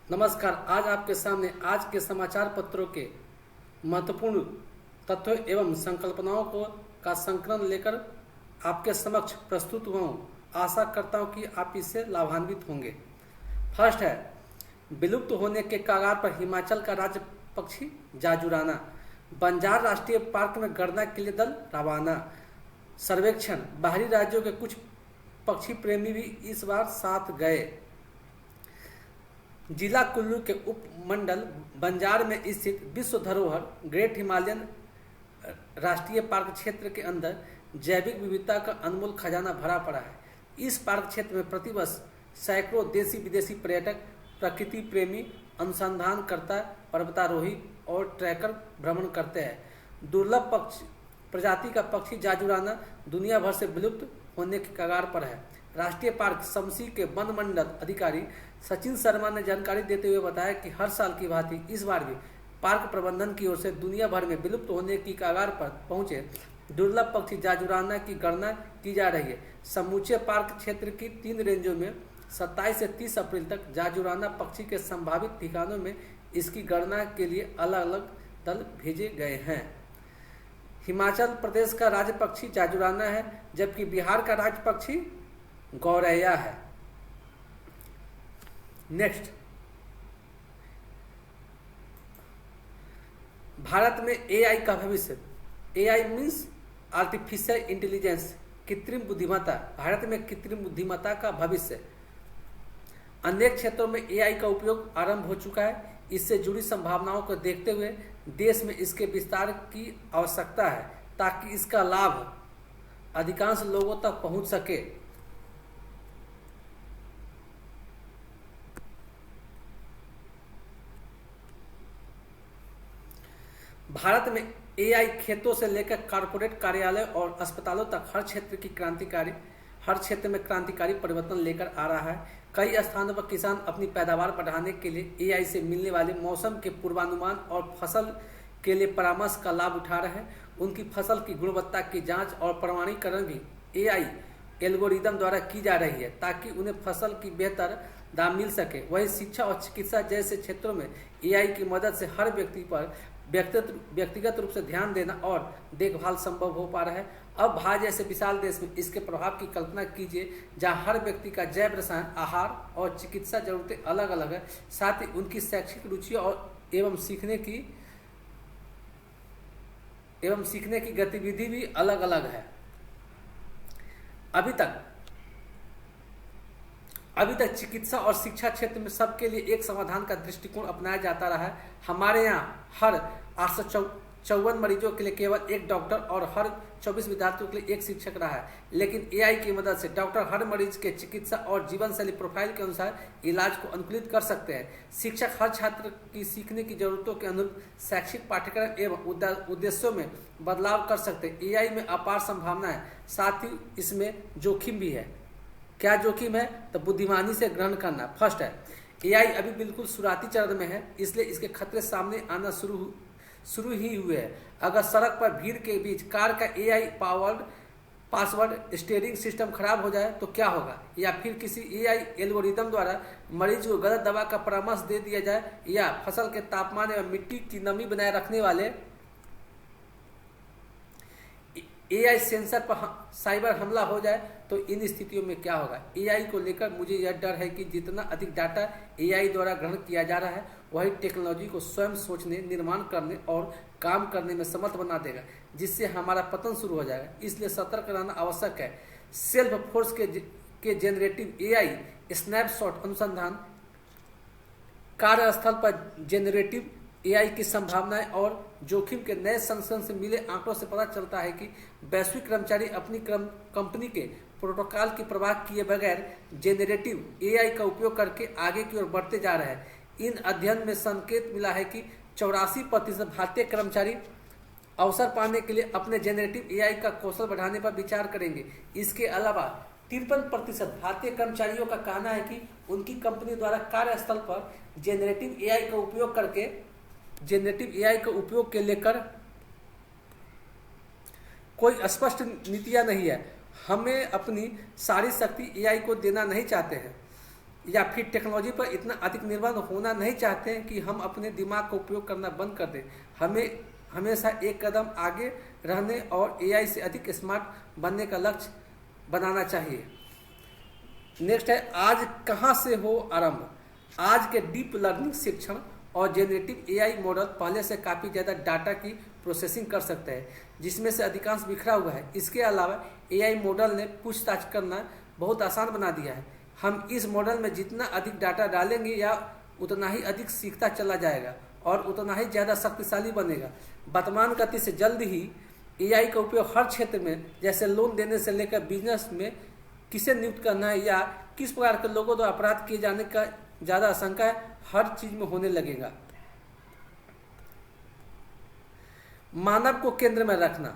नमस्कार। आज आपके सामने आज के समाचार पत्रों के महत्वपूर्ण तथ्यों एवं संकल्पनाओं का संकलन लेकर आपके समक्ष प्रस्तुत हुआ हूँ। आशा करता हूँ कि आप इससे लाभान्वित होंगे। फर्स्ट है, विलुप्त होने के कगार पर हिमाचल का राज्य पक्षी जाजुराना। बंजार राष्ट्रीय पार्क में गणना के लिए दल रवाना। सर्वेक्षण, बाहरी राज्यों के कुछ पक्षी प्रेमी भी इस बार साथ गए। जिला कुल्लू के उपमंडल बंजार में स्थित विश्व धरोहर ग्रेट हिमालयन राष्ट्रीय पार्क क्षेत्र के अंदर जैविक विविधता का अनमोल खजाना भरा पड़ा है। इस पार्क क्षेत्र में प्रतिवर्ष सैकड़ों देशी विदेशी पर्यटक, प्रकृति प्रेमी, अनुसंधानकर्ता, पर्वतारोही और ट्रैकर भ्रमण करते हैं। दुर्लभ प्रजाति का पक्षी जाजुराना दुनिया भर से विलुप्त होने के कगार पर है। राष्ट्रीय पार्क समसी के वन मंडल अधिकारी सचिन शर्मा ने जानकारी देते हुए बताया कि हर साल की भांति इस बार भी पार्क प्रबंधन की ओर से दुनिया भर में विलुप्त होने की कगार पर पहुंचे दुर्लभ पक्षी जाजुराना की गणना की जा रही है। समूचे पार्क क्षेत्र की 3 रेंजों में 27 से 30 अप्रैल तक जाजुराना पक्षी के संभावित ठिकानों में इसकी गणना के लिए अलग अलग दल भेजे गए हैं। हिमाचल प्रदेश का राज्य पक्षी जाजुराना है, जबकि बिहार का राज्य पक्षी गौरैया है। नेक्स्ट, भारत में एआई का भविष्य। एआई मीन्स आर्टिफिशियल इंटेलिजेंस, कृत्रिम बुद्धिमत्ता। भारत में कृत्रिम बुद्धिमत्ता का भविष्य। अनेक क्षेत्रों में एआई का उपयोग आरंभ हो चुका है। इससे जुड़ी संभावनाओं को देखते हुए देश में इसके विस्तार की आवश्यकता है ताकि इसका लाभ अधिकांश लोगों तक पहुंच सके। भारत में एआई खेतों से लेकर कॉरपोरेट कार्यालय और अस्पतालों तक हर क्षेत्र में क्रांतिकारी परिवर्तन लेकर आ रहा है। कई स्थानों पर किसान अपनी पैदावार बढ़ाने के लिए एआई से मिलने वाले मौसम के पूर्वानुमान और फसल के लिए परामर्श का लाभ उठा रहे हैं। उनकी फसल की गुणवत्ता की जांच और प्रमाणीकरण भी एआई एल्गोरिदम द्वारा की जा रही है ताकि उन्हें फसल की बेहतर दाम मिल सके। वहीं शिक्षा और चिकित्सा जैसे क्षेत्रों में एआई की मदद से हर व्यक्ति पर व्यक्तिगत रूप से ध्यान देना और देखभाल संभव हो पा रहा है। अब भारत जैसे विशाल देश में इसके प्रभाव की कल्पना कीजिए, जहां हर व्यक्ति का जैव रसायन, आहार और चिकित्सा जरूरतें अलग अलग है, साथ ही उनकी शैक्षिक रुचियां और एवं सीखने की गतिविधि भी अलग अलग है। अभी तक चिकित्सा और शिक्षा क्षेत्र में सबके लिए एक समाधान का दृष्टिकोण अपनाया जाता रहा है। हमारे यहाँ हर 854 मरीजों के लिए केवल एक डॉक्टर और हर 24 विद्यार्थियों के लिए एक शिक्षक रहा है। लेकिन एआई की मदद से डॉक्टर हर मरीज के चिकित्सा और जीवन शैली प्रोफाइल के अनुसार इलाज को अनुकूलित कर सकते हैं। शिक्षक हर छात्र की सीखने की जरूरतों के अनुरूप शैक्षिक पाठ्यक्रम एवं उद्देश्यों में बदलाव कर सकते हैं। एआई में अपार संभावना है, साथ ही इसमें जोखिम भी है। क्या जोखिम है? तो बुद्धिमानी से ग्रहण करना। फर्स्ट है, एआई अभी बिल्कुल शुरुआती चरण में है, इसलिए इसके खतरे सामने आना शुरू ही हुए हैं। अगर सड़क पर भीड़ के बीच कार का AI powered password steering system खराब हो जाए तो क्या होगा? या फिर किसी एआई एल्गोरिदम द्वारा मरीज को गलत दवा का परामर्श दे दिया जाए, या फसल के तापमान एवं मिट्टी की नमी बनाए रखने वाले एआई सेंसर पर साइबर हमला हो जाए तो इन स्थितियों में क्या होगा? एआई को लेकर मुझे यह डर है कि जितना अधिक डाटा एआई द्वारा ग्रहण किया जा रहा है, वही टेक्नोलॉजी को स्वयं सोचने, निर्माण करने और काम करने में समर्थ बना देगा, जिससे हमारा पतन शुरू हो जाएगा। इसलिए सतर्क रहना आवश्यक है। सेल्फ फोर्स के जेनरेटिव एआई स्नैपशॉट अनुसंधान कार्यस्थल पर जेनरेटिव एआई की संभावनाएं और जोखिम के नए संस्करण से मिले आंकड़ों से पता चलता है कि वैश्विक कर्मचारी अपनी कंपनी के प्रोटोकॉल की परवाह किए बगैर जेनरेटिव एआई का उपयोग करके आगे की ओर बढ़ते जा रहे हैं। इन अध्ययन में संकेत मिला है कि 84% भारतीय कर्मचारी अवसर पाने के लिए अपने जेनरेटिव एआई का कौशल बढ़ाने पर विचार करेंगे। इसके अलावा 53% भारतीय कर्मचारियों का कहना है कि उनकी कंपनी द्वारा कार्यस्थल पर जेनरेटिव एआई का उपयोग के लेकर कोई स्पष्ट नीतियां नहीं है। हमें अपनी सारी शक्ति एआई को देना नहीं चाहते हैं। या फिर टेक्नोलॉजी पर इतना अधिक निर्भर होना नहीं चाहते हैं कि हम अपने दिमाग का उपयोग करना बंद कर दें। हमें हमेशा एक कदम आगे रहने और एआई से अधिक स्मार्ट बनने का लक्ष्य बनाना चाहिए। नेक्स्ट है, आज कहाँ से हो आरंभ। आज के डीप लर्निंग शिक्षण और जेनरेटिव एआई मॉडल पहले से काफ़ी ज़्यादा डाटा की प्रोसेसिंग कर सकते हैं, जिसमें से अधिकांश बिखरा हुआ है। इसके अलावा एआई मॉडल ने पूछताछ करना बहुत आसान बना दिया है। हम इस मॉडल में जितना अधिक डाटा डालेंगे या उतना ही अधिक सीखता चला जाएगा और उतना ही ज़्यादा शक्तिशाली बनेगा। वर्तमान गति से जल्द ही एआई का उपयोग हर क्षेत्र में, जैसे लोन देने से लेकर बिजनेस में किसे नियुक्त करना है या किस प्रकार के लोगों द्वारा अपराध किए जाने का ज़्यादा आशंका है, हर चीज में होने लगेगा। मानव को केंद्र में रखना।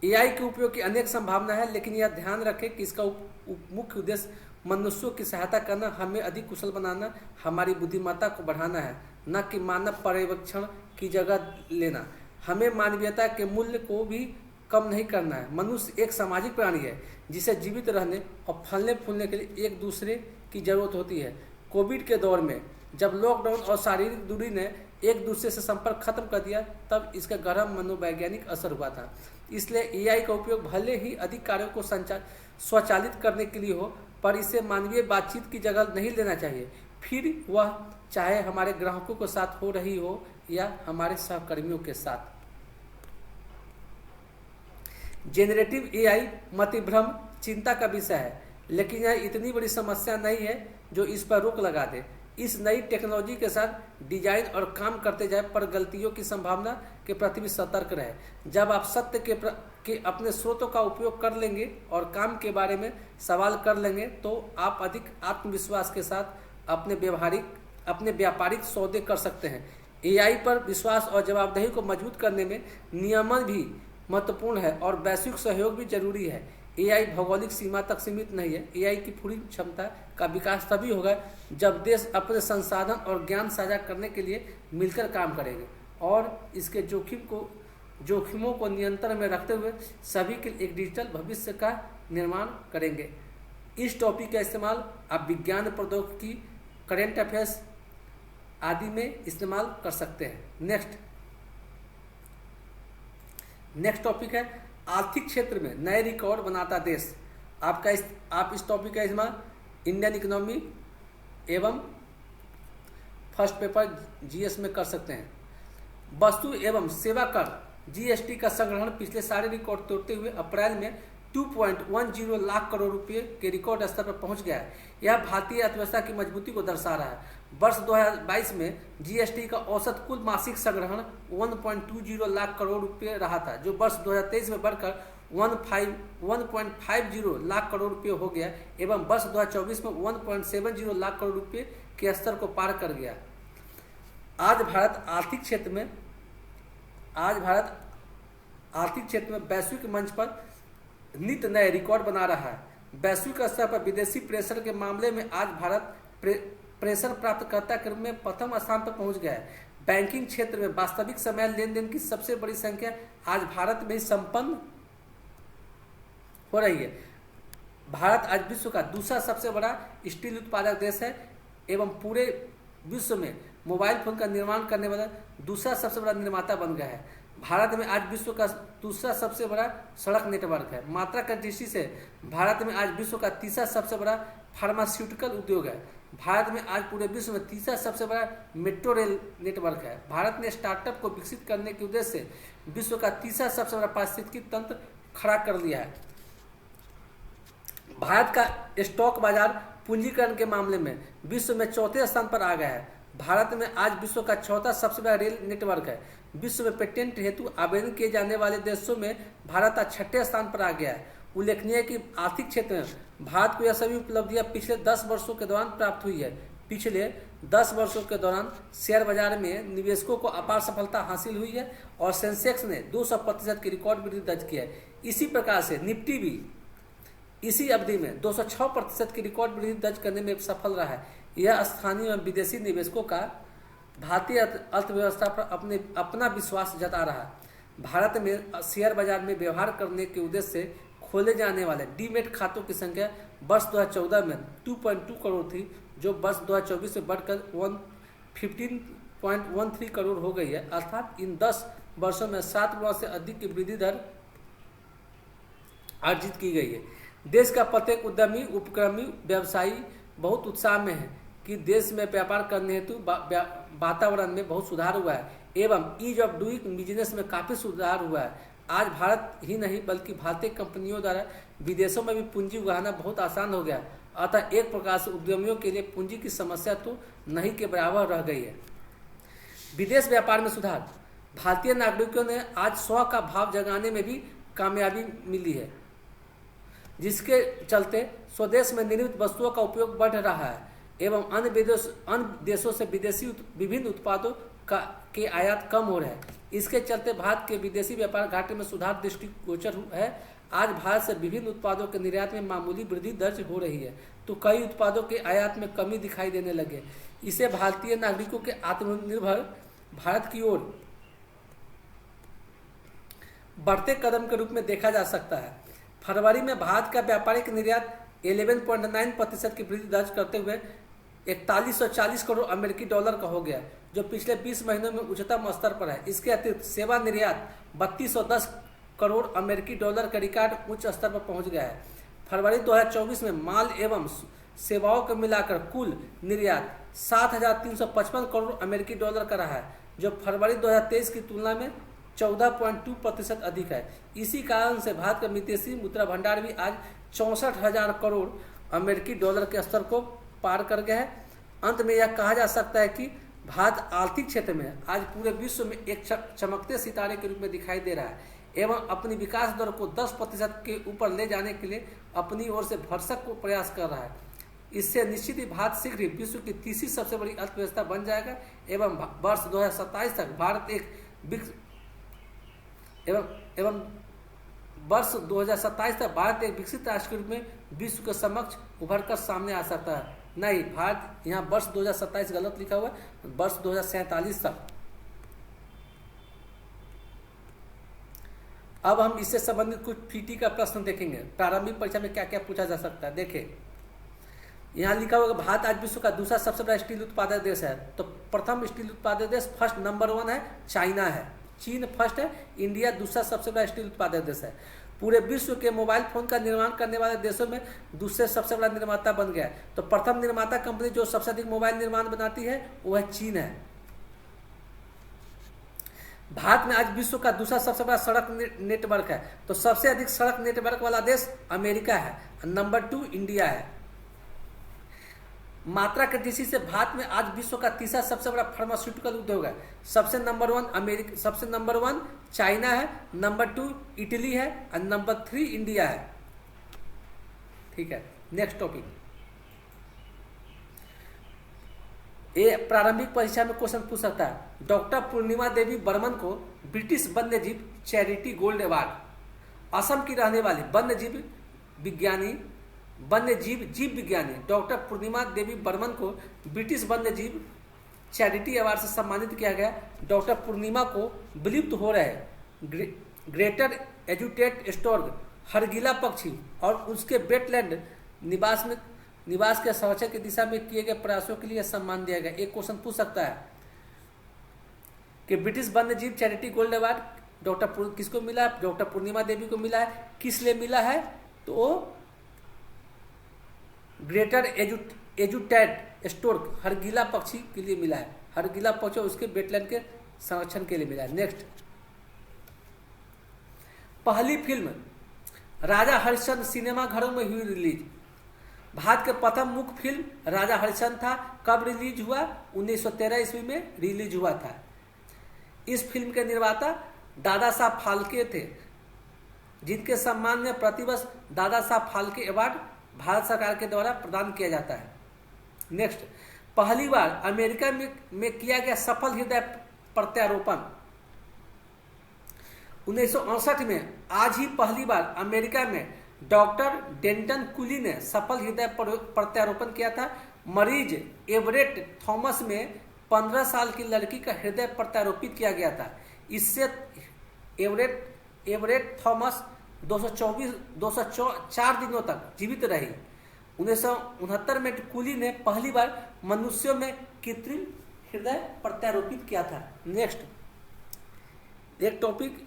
एआई के उपयोग की अनेक संभावना है, लेकिन यह ध्यान रखें कि इसका मुख्य उद्देश्य मनुष्यों की सहायता करना, हमें अधिक कुशल बनाना, हमारी बुद्धिमत्ता को बढ़ाना है, न कि मानव पर्यवेक्षण की जगह लेना। हमें मानवीयता के मूल्य को भी कम नहीं करना है। मनुष्य एक सामाजिक प्राणी है जिसे जीवित रहने और फलने फूलने के लिए एक दूसरे की जरूरत होती है। कोविड के दौर में जब लॉकडाउन और शारीरिक दूरी ने एक दूसरे से संपर्क खत्म कर दिया, तब इसका गहरा मनोवैज्ञानिक असर हुआ था। इसलिए एआई का उपयोग भले ही अधिक कार्यों को स्वचालित करने के लिए हो, पर इसे मानवीय बातचीत की जगह नहीं लेना चाहिए, फिर वह चाहे हमारे ग्राहकों के साथ हो रही हो या हमारे सहकर्मियों के साथ। जेनरेटिव एआई मतिभ्रम चिंता का विषय है, लेकिन यह इतनी बड़ी समस्या नहीं है जो इस पर रोक लगा दे। इस नई टेक्नोलॉजी के साथ डिजाइन और काम करते जाए, पर गलतियों की संभावना के प्रति भी सतर्क रहे। जब आप सत्य के अपने स्रोतों का उपयोग कर लेंगे और काम के बारे में सवाल कर लेंगे, तो आप अधिक आत्मविश्वास के साथ अपने व्यापारिक सौदे कर सकते हैं। एआई पर विश्वास और जवाबदेही को मजबूत करने में नियमन भी महत्वपूर्ण है और वैश्विक सहयोग भी जरूरी है। एआई भौगोलिक सीमा तक सीमित नहीं है। एआई की पूरी क्षमता का विकास तभी होगा जब देश अपने संसाधन और ज्ञान साझा करने के लिए मिलकर काम करेंगे और इसके जोखिमों को नियंत्रण में रखते हुए सभी के लिए एक डिजिटल भविष्य का निर्माण करेंगे। इस टॉपिक का इस्तेमाल आप विज्ञान प्रौद्योगिकी, करेंट अफेयर्स आदि में इस्तेमाल कर सकते हैं। नेक्स्ट टॉपिक है आर्थिक क्षेत्र में नए रिकॉर्ड बनाता देश। आप इस टॉपिक का इस्तेमाल इंडियन इकोनॉमी एवं फर्स्ट पेपर जीएस में कर सकते हैं। वस्तु एवं सेवा कर जीएसटी का संग्रहण पिछले सारे रिकॉर्ड तोड़ते हुए अप्रैल में 2.10 लाख करोड़ रुपए के रिकॉर्ड स्तर पर पहुंच गया है। यह भारतीय अर्थव्यवस्था की मजबूती को दर्शा रहा है। वर्ष 2022 में जीएसटी का औसत कुल मासिक संग्रहण 1.20 लाख करोड़ रुपए रहा था, जो वर्ष 2023 में बढ़कर 1.50 लाख करोड़ रुपए हो गया एवं वर्ष 2024 में 1.70 लाख करोड़ रुपए के स्तर को पार कर गया। आज भारत आर्थिक क्षेत्र में वैश्विक मंच पर नित नए रिकॉर्ड बना रहा है। वैश्विक स्तर पर विदेशी प्रेशर के मामले में आज भारत प्रेशर प्राप्तकर्ता के रूप में प्रथम स्थान पर पहुंच गया है। बैंकिंग क्षेत्र में वास्तविक समय लेन देन की सबसे बड़ी संख्या आज भारत में ही संपन्न हो रही है। भारत आज विश्व का दूसरा सबसे बड़ा स्टील उत्पादक देश है एवं पूरे विश्व में मोबाइल फोन का निर्माण करने वाला दूसरा सबसे बड़ा निर्माता बन गया है। भारत में आज विश्व का दूसरा सबसे बड़ा सड़क नेटवर्क है। मात्रा की दृष्टि से भारत में आज विश्व का तीसरा सबसे बड़ा फार्मास्यूटिकल उद्योग है। भारत में आज पूरे विश्व में तीसरा सबसे बड़ा मेट्रो रेल नेटवर्क है। भारत ने स्टार्टअप को विकसित करने के उद्देश्य से विश्व का तीसरा सबसे बड़ा पारिस्थितिकी तंत्र खड़ा कर लिया है। भारत का स्टॉक बाजार पूंजीकरण के मामले में विश्व में चौथे स्थान पर आ गया है। भारत में आज विश्व का चौथा सबसे बड़ा रेल नेटवर्क है। विश्व में पेटेंट हेतु आवेदन किए जाने वाले देशों में भारत आज छठे स्थान पर आ गया है। उल्लेखनीय है कि आर्थिक क्षेत्र में भारत को यह सभी उपलब्धियां पिछले 10 वर्षों के दौरान प्राप्त हुई है। पिछले 10 वर्षों के दौरान शेयर बाजार में निवेशकों को अपार सफलता हासिल हुई है और सेंसेक्स ने 200% की रिकॉर्ड वृद्धि दर्ज की है। इसी प्रकार से निफ्टी भी इसी अवधि में 206% की रिकॉर्ड वृद्धि दर्ज करने में सफल रहा है। यह स्थानीय और विदेशी निवेशकों का भारतीय अर्थव्यवस्था पर अपना विश्वास जता रहा है। भारत में शेयर बाजार में व्यवहार करने के उद्देश्य से खोले जाने वाले डीमेट खातों की संख्या वर्ष 2014 में 2.2 करोड़ थी, जो वर्ष 2024 में बढ़कर 15.13 करोड़ हो गई है। अर्थात इन 10 वर्षों में 7 गुना से अधिक की वृद्धि दर अर्जित की गई है। देश का प्रत्येक उद्यमी उपक्रमी व्यवसायी बहुत उत्साह में है कि देश में व्यापार करने हेतु वातावरण में बहुत सुधार हुआ है एवं ईज ऑफ डूइंग बिजनेस में काफी सुधार हुआ है। आज भारत ही नहीं बल्कि भारतीय कंपनियों द्वारा विदेशों में भी पूंजी उगाना बहुत आसान हो गया। अतः एक प्रकार से उद्यमियों के लिए पूंजी की समस्या तो नहीं के बराबर रह गई है। विदेश व्यापार में सुधार। भारतीय नागरिकों ने आज स्व का भाव जगाने में भी कामयाबी मिली है, जिसके चलते स्वदेश में निर्मित वस्तुओं का उपयोग बढ़ रहा है एवं अन्य देशों से विदेशी विभिन्न उत्पादों के आयात कम हो रहे हैं। इसके चलते भारत के विदेशी व्यापार घाटे में सुधार दृष्टिगोचर है। आज भारत से विभिन्न उत्पादों के निर्यात में मामूली वृद्धि दर्ज हो रही है, तो कई उत्पादों के आयात में कमी दिखाई देने लगे। इसे भारतीय नागरिकों के आत्मनिर्भर भारत की ओर बढ़ते कदम के रूप में देखा जा सकता है। फरवरी में भारत का व्यापारिक निर्यात 11.9% की वृद्धि दर्ज करते हुए 4140 करोड़ अमेरिकी डॉलर का हो गया, जो पिछले 20 महीनों में उच्चतम स्तर पर है। इसके अतिरिक्त सेवा निर्यात 3210 करोड़ अमेरिकी डॉलर का रिकॉर्ड उच्च स्तर पर पहुंच गया है। फरवरी 2024 में माल एवं सेवाओं को मिलाकर कुल निर्यात 7355 करोड़ अमेरिकी डॉलर का रहा है, जो फरवरी 2023 की तुलना में 14.2% अधिक है। इसी कारण से भारत का विदेशी मुद्रा भंडार भी आज 64,000 करोड़ अमेरिकी डॉलर के स्तर को पार कर गया है। अंत में यह कहा जा सकता है कि भारत आर्थिक क्षेत्र में आज पूरे विश्व में एक चमकते सितारे के रूप में दिखाई दे रहा है एवं अपनी विकास दर को 10% के ऊपर ले जाने के लिए अपनी ओर से भरसक प्रयास कर रहा है। इससे निश्चित ही भारत शीघ्र ही विश्व की तीसरी सबसे बड़ी अर्थव्यवस्था बन जाएगा एवं वर्ष 2027 तक भारत एक विकसित राष्ट्र के रूप में विश्व के समक्ष उभर कर सामने आ सकता है। नहीं, भारत यहाँ वर्ष 2027 गलत लिखा हुआ है, वर्ष 2047 तक। अब हम इससे संबंधित कुछ पीटी का प्रश्न देखेंगे। प्रारंभिक परीक्षा में क्या क्या पूछा जा सकता है, देखें। यहाँ लिखा हुआ भारत आज विश्व का दूसरा सबसे बड़ा स्टील उत्पादक देश है। तो प्रथम स्टील उत्पादक देश फर्स्ट नंबर 1 है, चाइना है। चीन फर्स्ट है, इंडिया दूसरा सबसे बड़ा स्टील उत्पादक देश है। पूरे विश्व के मोबाइल फोन का निर्माण करने वाले देशों में दूसरे सबसे बड़ा निर्माता बन गया है। तो प्रथम निर्माता कंपनी जो सबसे अधिक मोबाइल निर्माण बनाती है वो है चीन है। भारत में आज विश्व का दूसरा सबसे बड़ा सड़क नेटवर्क है। तो सबसे अधिक सड़क नेटवर्क वाला देश अमेरिका है, नंबर 2 इंडिया है। मात्रा के दृष्टि से भारत में आज विश्व का तीसरा सबसे बड़ा फार्मास्यूटिकल उद्योग है। सबसे नंबर 1 चाइना है, नंबर 2 इटली है और नंबर 3 इंडिया है। ठीक है, नेक्स्ट टॉपिक। ये प्रारंभिक परीक्षा में क्वेश्चन पूछ सकता है। डॉक्टर पूर्णिमा देवी बर्मन को ब्रिटिश वन्यजीव चैरिटी गोल्ड अवार्ड। असम की रहने वाली जीव विज्ञानी डॉक्टर पूर्णिमा देवी बर्मन को ब्रिटिश वन्यजीव चैरिटी अवार्ड से सम्मानित किया गया। डॉक्टर पूर्णिमा को विलुप्त हो रहे ग्रेटर एजुटेट स्टोर्ग हरगिला पक्षी और उसके वेटलैंड निवास के संरक्षण की दिशा में किए गए प्रयासों के लिए सम्मान दिया गया। एक क्वेश्चन पूछ सकता है कि ब्रिटिश वन्यजीव चैरिटी गोल्ड अवार्ड किसको मिला है? डॉक्टर पूर्णिमा देवी को मिला है। किस लिए मिला है? तो ग्रेटर एजुटेट स्टोर्क हरगिला पक्षी के लिए मिला है। हरगिला पक्षी उसके वेटलैंड के संरक्षण के लिए मिला है। नेक्स्ट, पहली फिल्म राजा हरिश्चंद्र सिनेमाघरों में हुई रिलीज। भारत के प्रथम मुख्य फिल्म राजा हरिश्चंद्र था। कब रिलीज हुआ? 1913 ईस्वी में रिलीज हुआ था। इस फिल्म के निर्माता दादा साहब फाल्के थे, जिनके सम्मान में प्रतिवर्ष दादा साहब फाल्के अवार्ड भारत सरकार के द्वारा प्रदान किया जाता है। नेक्स्ट, पहली बार अमेरिका में किया गया सफल हृदय प्रत्यारोपण। 1968 में आज ही पहली बार अमेरिका में डॉक्टर डेंटन कुली ने सफल हृदय प्रत्यारोपण किया था। मरीज एवरेट थॉमस में 15 साल की लड़की का हृदय प्रत्यारोपित किया गया था। इससे एवरेट थॉमस 204 दिनों तक जीवित रही। 1969 में कूली ने पहली बार मनुष्यों में कृत्रिम हृदय प्रत्यारोपित किया था। नेक्स्ट एक टॉपिक,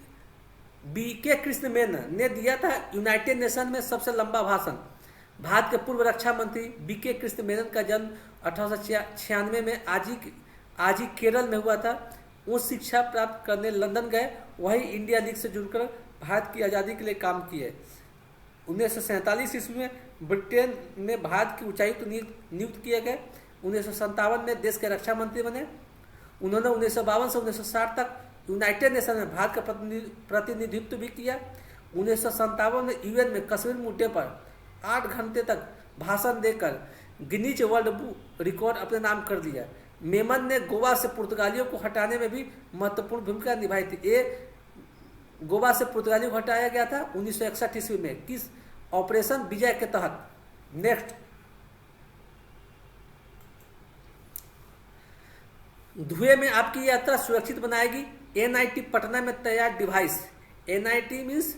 बीके कृष्ण मेनन ने दिया था यूनाइटेड नेशन में सबसे लंबा भाषण। भारत के पूर्व रक्षा मंत्री बीके कृष्ण मेनन का जन्म 1896 में आज ही केरल में हुआ था। उच्च शिक्षा प्राप्त करने लंदन गए, वहीं इंडिया लीग से जुड़कर भारत की आज़ादी के लिए काम किए। 1947 ईस्वी में ब्रिटेन में भारत की उच्चायुक्त नियुक्त किए गए। 1957 में देश के रक्षा मंत्री बने। उन्होंने 1952 से 1960 तक यूनाइटेड नेशन में भारत का प्रतिनिधित्व भी किया। 1957 में यूएन में कश्मीर मुद्दे पर 8 घंटे तक भाषण देकर गिनीज वर्ल्ड बुक रिकॉर्ड अपने नाम कर दिया। मेमन ने गोवा से पुर्तगालियों को हटाने में भी महत्वपूर्ण भूमिका निभाई थी। ये गोवा से पुर्तगालियों को हटाया गया था 1961 ईस्वी में, किस ऑपरेशन विजय के तहत। नेक्स्ट, धुएं में आपकी यात्रा सुरक्षित बनाएगी एनआईटी पटना में तैयार डिवाइस। एनआईटी मीन्स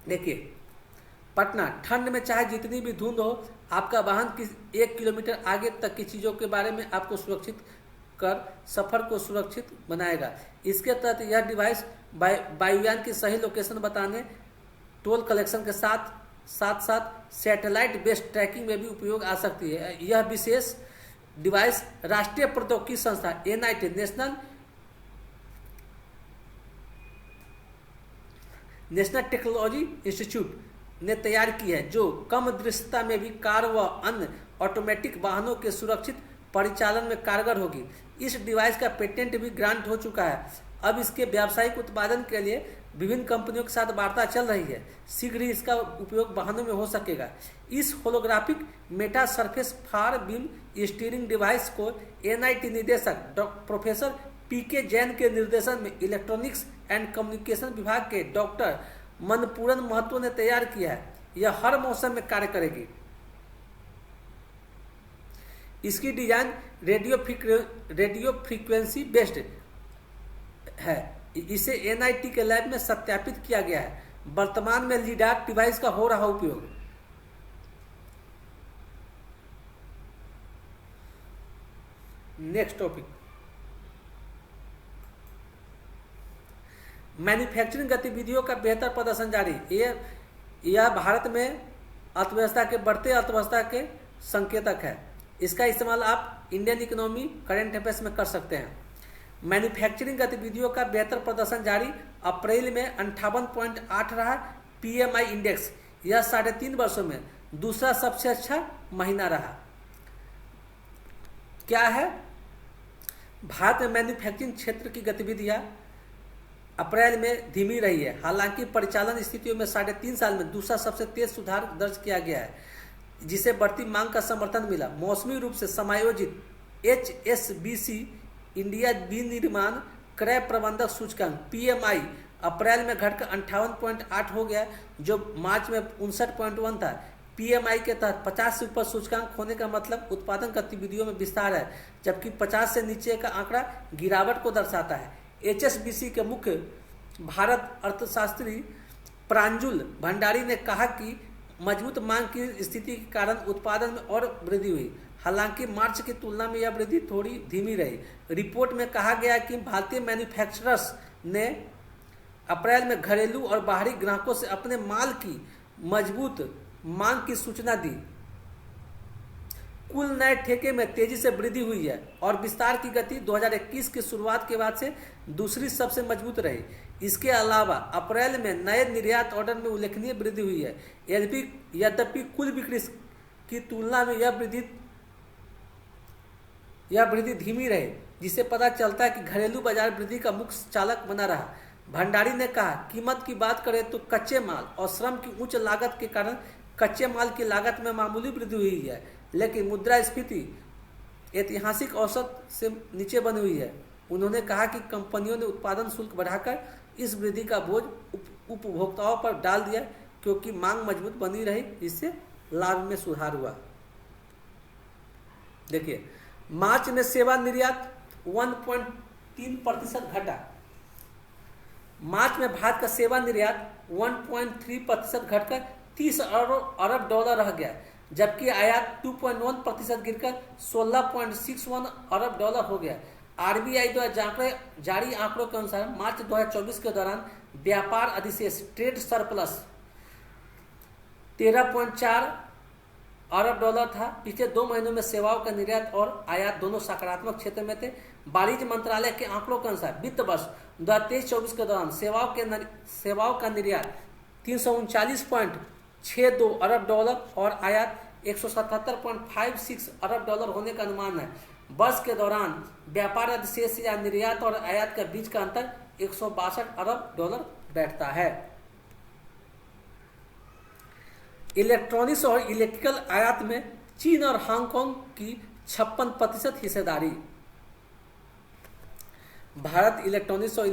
देखिए, पटना ठंड में चाहे जितनी भी धुंध हो, आपका वाहन 1 किलोमीटर आगे तक की चीजों के बारे में आपको सुरक्षित कर सफर को सुरक्षित बनाएगा। इसके तहत यह डिवाइस वायुयान की सही लोकेशन बताने, टोल कलेक्शन के साथ साथ सैटेलाइट बेस्ड ट्रैकिंग में भी उपयोग आ सकती है। यह विशेष डिवाइस राष्ट्रीय प्रौद्योगिकी संस्था एनआईटी नेशनल टेक्नोलॉजी इंस्टीट्यूट ने तैयार की है, जो कम दृश्यता में भी कार व अन्य ऑटोमेटिक वाहनों के सुरक्षित परिचालन में कारगर होगी। इस डिवाइस का पेटेंट भी ग्रांट हो चुका है। अब इसके व्यावसायिक उत्पादन के लिए विभिन्न कंपनियों के साथ वार्ता चल रही है। शीघ्र ही इसका उपयोग वाहनों में हो सकेगा। इस होलोग्राफिक मेटा सरफेस फार बीम स्टीयरिंग डिवाइस को एनआईटी निदेशक प्रोफेसर पीके जैन के निर्देशन में इलेक्ट्रॉनिक्स एंड कम्युनिकेशन विभाग के डॉक्टर मनपूरन महतो ने तैयार किया है। यह हर मौसम में कार्य करेगी। इसकी डिजाइन रेडियो फ्रीक्वेंसी बेस्ड है। इसे एनआईटी के लैब में सत्यापित किया गया है। वर्तमान में लीडार डिवाइस का हो रहा उपयोग। नेक्स्ट टॉपिक, मैन्युफैक्चरिंग गतिविधियों का बेहतर प्रदर्शन जारी। यह भारत में अर्थव्यवस्था के बढ़ते अर्थव्यवस्था के संकेतक है। इसका इस्तेमाल आप इंडियन इकोनॉमी करंट अफेयर्स में कर सकते हैं। मैन्युफैक्चरिंग गतिविधियों का बेहतर प्रदर्शन जारी। अप्रैल में 58.8 रहा पीएमआई इंडेक्स। यह 3.5 वर्षों में दूसरा सबसे अच्छा महीना रहा। क्या है? भारत में मैन्युफैक्चरिंग क्षेत्र की गतिविधियां अप्रैल में धीमी रही है। हालांकि परिचालन स्थितियों में 3.5 साल में दूसरा सबसे तेज सुधार दर्ज किया गया है, जिसे बढ़ती मांग का समर्थन मिला। मौसमी रूप से समायोजित HSBC इंडिया विनिर्माण क्रय प्रबंधक सूचकांक PMI अप्रैल में घटकर 58.8 हो गया, जो मार्च में 59.1 था। PMI के तहत 50 से ऊपर सूचकांक होने का मतलब उत्पादन गतिविधियों में विस्तार है, जबकि 50 से नीचे का आंकड़ा गिरावट को दर्शाता है। HSBC के मुख्य भारत अर्थशास्त्री प्रांजुल भंडारी ने कहा कि मजबूत मांग की स्थिति के कारण उत्पादन में और वृद्धि हुई। हालांकि मार्च की तुलना में यह वृद्धि थोड़ी धीमी रही। रिपोर्ट में कहा गया कि भारतीय मैन्युफैक्चरर्स ने अप्रैल में घरेलू और बाहरी ग्राहकों से अपने माल की मजबूत मांग की सूचना दी। कुल नए ठेके में तेजी से वृद्धि हुई है और विस्तार की गति 2021 की शुरुआत के बाद से दूसरी सबसे मजबूत रही। इसके अलावा अप्रैल में नए निर्यात ऑर्डर में उल्लेखनीय वृद्धि हुई है। यद्यपि कुल बिक्री की तुलना में यह वृद्धि धीमी रही, जिससे पता चलता है कि घरेलू बाजार वृद्धि का मुख्य चालक बना रहा। भंडारी ने कहा, कीमत की बात करें तो कच्चे माल और श्रम की उच्च लागत के कारण कच्चे माल की लागत में मामूली वृद्धि हुई है, लेकिन मुद्रास्फीति ऐतिहासिक औसत से नीचे बनी हुई है। उन्होंने कहा कि कंपनियों ने उत्पादन शुल्क बढ़ाकर इस वृद्धि का बोझ उपभोक्ताओं पर डाल दिया, क्योंकि मांग मजबूत बनी रही, जिससे लाभ में सुधार हुआ। देखिए, मार्च में सेवा निर्यात 1.3% घटा। मार्च में भारत का सेवा निर्यात 1.3% घटकर 30 अरब डॉलर रह गया, जबकि आयात 2.1% गिरकर 16.61 अरब डॉलर हो गया। आरबीआई द्वारा जारी आंकड़ों के अनुसार मार्च 2024 के दौरान व्यापार अधिशेष ट्रेड सरप्लस 13.4 अरब डॉलर था। पिछले 2 महीनों में सेवाओं का निर्यात और आयात दोनों सकारात्मक क्षेत्र में थे। वाणिज्य मंत्रालय के आंकड़ों के अनुसार वित्त वर्ष 2023-24 के दौरान सेवाओं का निर्यात 339.62 अरब डॉलर और आयात 177.56 अरब डॉलर होने का अनुमान है। वर्ष के दौरान व्यापार अधिशेष या निर्यात और आयात के बीच का अंतर 162 अरब डॉलर बैठता है। इलेक्ट्रॉनिक्स और इलेक्ट्रिकल आयात में चीन और हांगकांग की 56% हिस्सेदारी। भारत इलेक्ट्रॉनिक्स और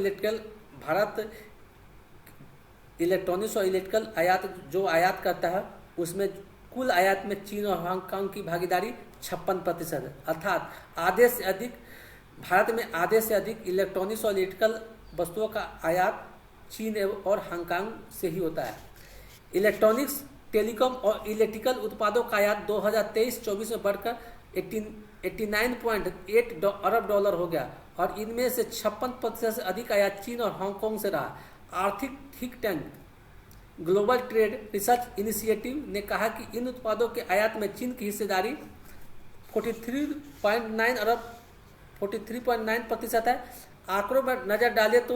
इलेक्ट्रिकल आयात जो आयात करता है उसमें कुल आयात में चीन और हांगकांग की भागीदारी 56% है। अर्थात भारत में आधे से अधिक इलेक्ट्रॉनिक्स और इलेक्ट्रिकल वस्तुओं का आयात चीन और हांगकांग से ही होता है। इलेक्ट्रॉनिक्स, टेलीकॉम और इलेक्ट्रिकल उत्पादों का आयात 2023-24 में बढ़कर 89.8 अरब डॉलर हो गया और इनमें से 56% से अधिक आयात चीन और हांगकांग से रहा। आर्थिक think tank global trade research initiative ने कहा कि इन उत्पादों के आयात में चीन की हिस्सेदारी 43.9% है। आंकड़ों पर नजर डालें तो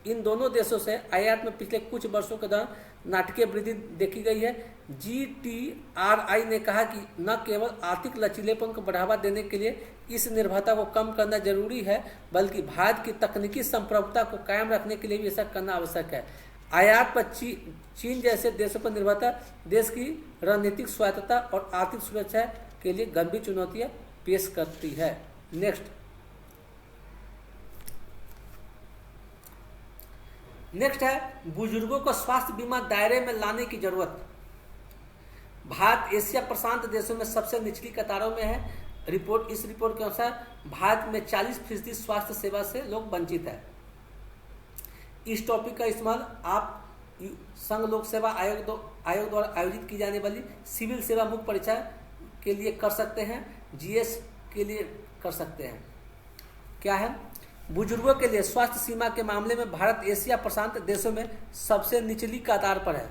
इन दोनों देशों से आयात में पिछले कुछ वर्षों के दौरान नाटकीय वृद्धि देखी गई है। GTRI ने कहा कि न केवल आर्थिक लचीलेपन को बढ़ावा देने के लिए इस निर्भरता को कम करना जरूरी है, बल्कि भारत की तकनीकी संप्रभुता को कायम रखने के लिए भी ऐसा करना आवश्यक है। आयात पर चीन जैसे देशों पर निर्भरता देश की रणनीतिक स्वायत्तता और आर्थिक सुरक्षा के लिए गंभीर चुनौतियां पेश करती है। नेक्स्ट है बुजुर्गों को स्वास्थ्य बीमा दायरे में लाने की जरूरत। भारत एशिया प्रशांत देशों में सबसे निचली कतारों में है। इस रिपोर्ट के अनुसार भारत में 40% स्वास्थ्य सेवा से लोग वंचित है। इस टॉपिक का इस्तेमाल आप संघ लोक सेवा आयोग द्वारा आयोजित की जाने वाली सिविल सेवा मुख्य परीक्षा के लिए कर सकते हैं, GS के लिए कर सकते हैं। क्या है? बुजुर्गों के लिए स्वास्थ्य सीमा के मामले में भारत एशिया प्रशांत देशों में सबसे निचली कतार पर है।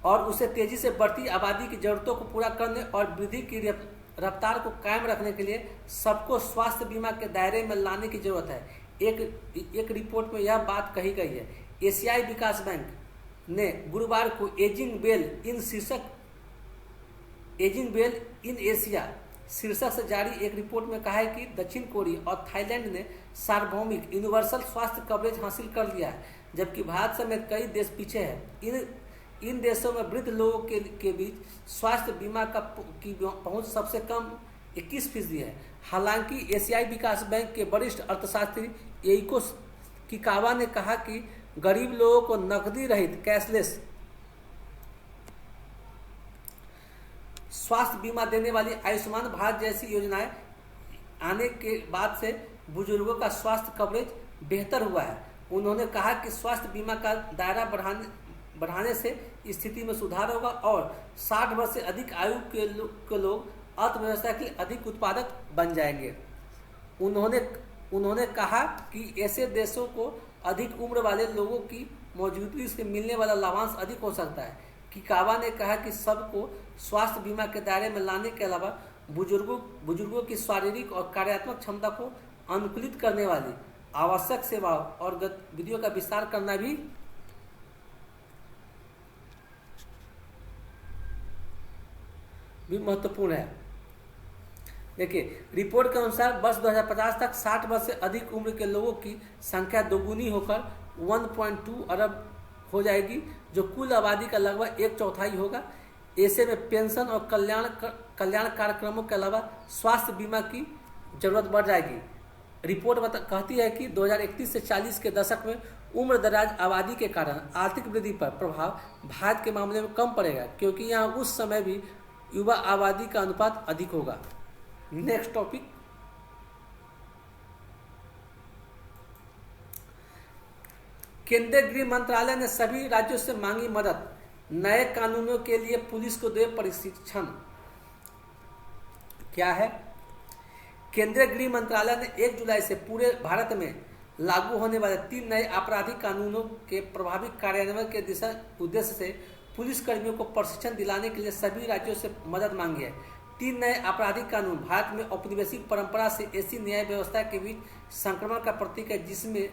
और उसे तेजी से बढ़ती आबादी की जरूरतों को पूरा करने और वृद्धि की रफ्तार को कायम रखने के लिए सबको स्वास्थ्य बीमा के दायरे में लाने की जरूरत है। एक रिपोर्ट में यह बात कही गई है। एशियाई विकास बैंक ने गुरुवार को एजिंग वेल इन एशिया शीर्षक से जारी एक रिपोर्ट में कहा है कि दक्षिण कोरिया और थाईलैंड ने सार्वभौमिक यूनिवर्सल स्वास्थ्य कवरेज हासिल कर लिया है, जबकि भारत समेत कई देश पीछे हैं। इन देशों में वृद्ध लोगों के बीच स्वास्थ्य बीमा की पहुंच सबसे कम 21% है। हालांकि एशियाई विकास बैंक के वरिष्ठ अर्थशास्त्री एइको किकावा ने कहा कि गरीब लोगों को नकदी रहित कैशलेस स्वास्थ्य बीमा देने वाली आयुष्मान भारत जैसी योजनाएं आने के बाद से बुजुर्गों का स्वास्थ्य कवरेज बेहतर हुआ है। उन्होंने कहा कि स्वास्थ्य बीमा का दायरा बढ़ाने से स्थिति में सुधार होगा और 60 वर्ष से अधिक आयु के लोग अर्थव्यवस्था के लिए अधिक उत्पादक बन जाएंगे। उन्होंने कहा कि ऐसे देशों को अधिक उम्र वाले लोगों की मौजूदगी से मिलने वाला लाभांश अधिक हो सकता है। किकावा ने कहा कि सबको स्वास्थ्य बीमा के दायरे में लाने के अलावा बुजुर्गों की शारीरिक और कार्यात्मक क्षमता को अनुकूलित करने वाली आवश्यक सेवाओं और गतिविधियों का विस्तार करना भी महत्वपूर्ण है। देखिए, रिपोर्ट के अनुसार वर्ष 2050 तक 60 वर्ष से अधिक उम्र के लोगों की संख्या दोगुनी होकर 1.2 अरब हो जाएगी, जो कुल आबादी का लगभग 1/4 होगा। ऐसे में पेंशन और कल्याण कार्यक्रमों के अलावा स्वास्थ्य बीमा की जरूरत बढ़ जाएगी। रिपोर्ट कहती है कि 2031 से 40 के दशक में उम्र दराज आबादी के कारण आर्थिक वृद्धि पर प्रभाव भारत के मामले में कम पड़ेगा, क्योंकि यहाँ उस समय भी युवा आबादी का अनुपात अधिक होगा। नेक्स्ट टॉपिक, केंद्रीय गृह मंत्रालय ने सभी राज्यों से मांगी मदद, नए कानूनों के लिए पुलिस को दे प्रशिक्षण। क्या है? केंद्रीय गृह मंत्रालय ने 1 जुलाई से पूरे भारत में लागू होने वाले 3 नए आपराधिक कानूनों के प्रभावी कार्यान्वयन के दिशा उद्देश्य से पुलिस कर्मियों को प्रशिक्षण दिलाने के लिए सभी राज्यों से मदद मांगी है। 3 नए आपराधिक कानून भारत में औपनिवेशिक परंपरा से ऐसी न्याय व्यवस्था के बीच संक्रमण का प्रतीक है जिसमें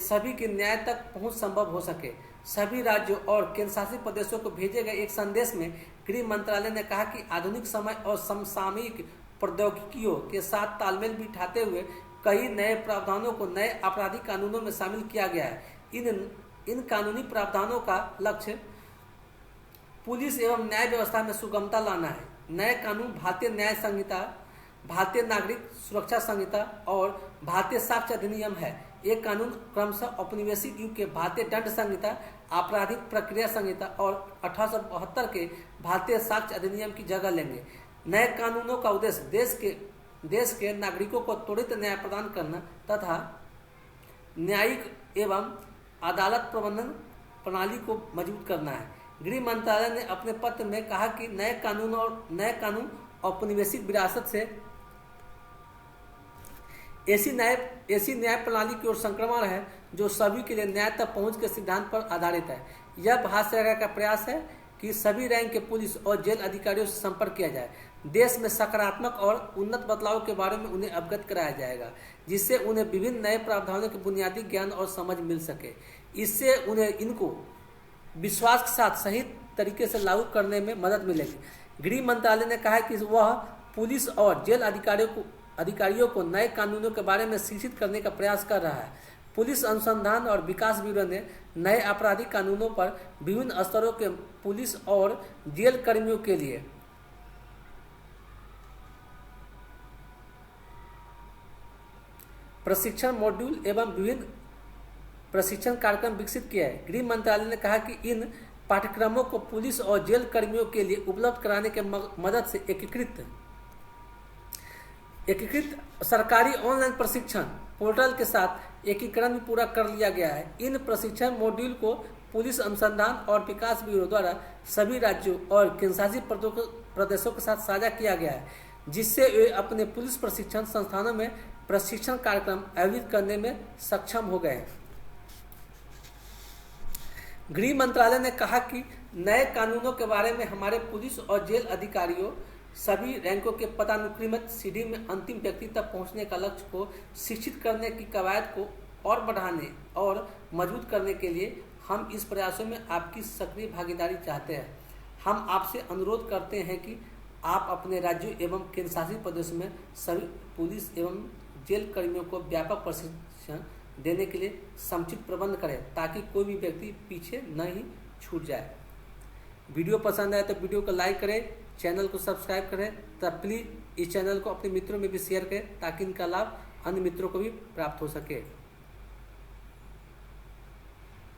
सभी के न्याय तक पहुंच संभव हो सके। सभी राज्यों और केंद्रशासित प्रदेशों को भेजे गए एक संदेश में गृह मंत्रालय ने कहा कि आधुनिक समय और समसामयिक प्रौद्योगिकियों के साथ तालमेल बिठाते हुए कई नए प्रावधानों को नए आपराधिक कानूनों में शामिल किया गया है। इन कानूनी प्रावधानों का लक्ष्य पुलिस एवं न्याय व्यवस्था में सुगमता लाना है। नए कानून भारतीय न्याय संहिता, भारतीय नागरिक सुरक्षा संहिता और भारतीय साक्ष्य अधिनियम है। ये कानून क्रमशः औपनिवेशिक युग के भारतीय दंड संहिता, आपराधिक प्रक्रिया संहिता और 1872 के भारतीय साक्ष्य अधिनियम की जगह लेंगे। नए कानूनों का उद्देश्य देश के नागरिकों को त्वरित न्याय प्रदान करना तथा न्यायिक एवं अदालत प्रबंधन प्रणाली को मजबूत करना है। गृह मंत्रालय ने अपने पत्र में कहा कि नए कानून औपनिवेशिक विरासत से ऐसी न्याय प्रणाली की ओर संक्रमण है जो सभी के लिए न्याय तक पहुंच के सिद्धांत पर आधारित है। यह भारत सरकार का प्रयास है कि सभी रैंक के पुलिस और जेल अधिकारियों से संपर्क किया जाए। देश में सकारात्मक और उन्नत बदलाव के बारे में उन्हें अवगत कराया जाएगा, जिससे उन्हें विभिन्न नए प्रावधानों के बुनियादी ज्ञान और समझ मिल सके। इससे उन्हें इनको विश्वास के साथ सही तरीके से लागू करने में मदद मिलेगी। गृह मंत्रालय ने कहा कि वह पुलिस और जेल अधिकारियों को नए कानूनों के बारे में शिक्षित करने का प्रयास कर रहा है। पुलिस अनुसंधान और विकास ब्यूरो ने नए आपराधिक कानूनों पर विभिन्न स्तरों के पुलिस और जेल कर्मियों के लिए प्रशिक्षण मॉड्यूल एवं विभिन्न प्रशिक्षण कार्यक्रम विकसित किया है। गृह मंत्रालय ने कहा कि इन पाठ्यक्रमों को पुलिस और जेल कर्मियों के लिए उपलब्ध कराने के मदद से एकीकृत सरकारी ऑनलाइन प्रशिक्षण पोर्टल के साथ एकीकरण भी पूरा कर लिया गया है। इन प्रशिक्षण मॉड्यूल को पुलिस अनुसंधान और विकास ब्यूरो द्वारा सभी राज्यों और केंद्रशासित प्रदेशों के साथ साझा किया गया है, जिससे वे अपने पुलिस प्रशिक्षण संस्थानों में प्रशिक्षण कार्यक्रम आयोजित करने में सक्षम हो गए हैं। गृह मंत्रालय ने कहा कि नए कानूनों के बारे में हमारे पुलिस और जेल अधिकारियों सभी रैंकों के पदानुक्रमित सीढ़ी में अंतिम व्यक्ति तक पहुंचने का लक्ष्य को शिक्षित करने की कवायद को और बढ़ाने और मजबूत करने के लिए हम इस प्रयासों में आपकी सक्रिय भागीदारी चाहते हैं। हम आपसे अनुरोध करते हैं कि आप अपने राज्यों एवं केंद्रशासित प्रदेशों में सभी पुलिस एवं जेल कर्मियों को व्यापक प्रशिक्षण देने के लिए समुचित प्रबंध करें ताकि कोई भी व्यक्ति पीछे नहीं छूट जाए। वीडियो पसंद आए तो वीडियो को लाइक करें, चैनल को सब्सक्राइब करें, तब प्लीज़ इस चैनल को अपने मित्रों में भी शेयर करें ताकि इनका लाभ अन्य मित्रों को भी प्राप्त हो सके।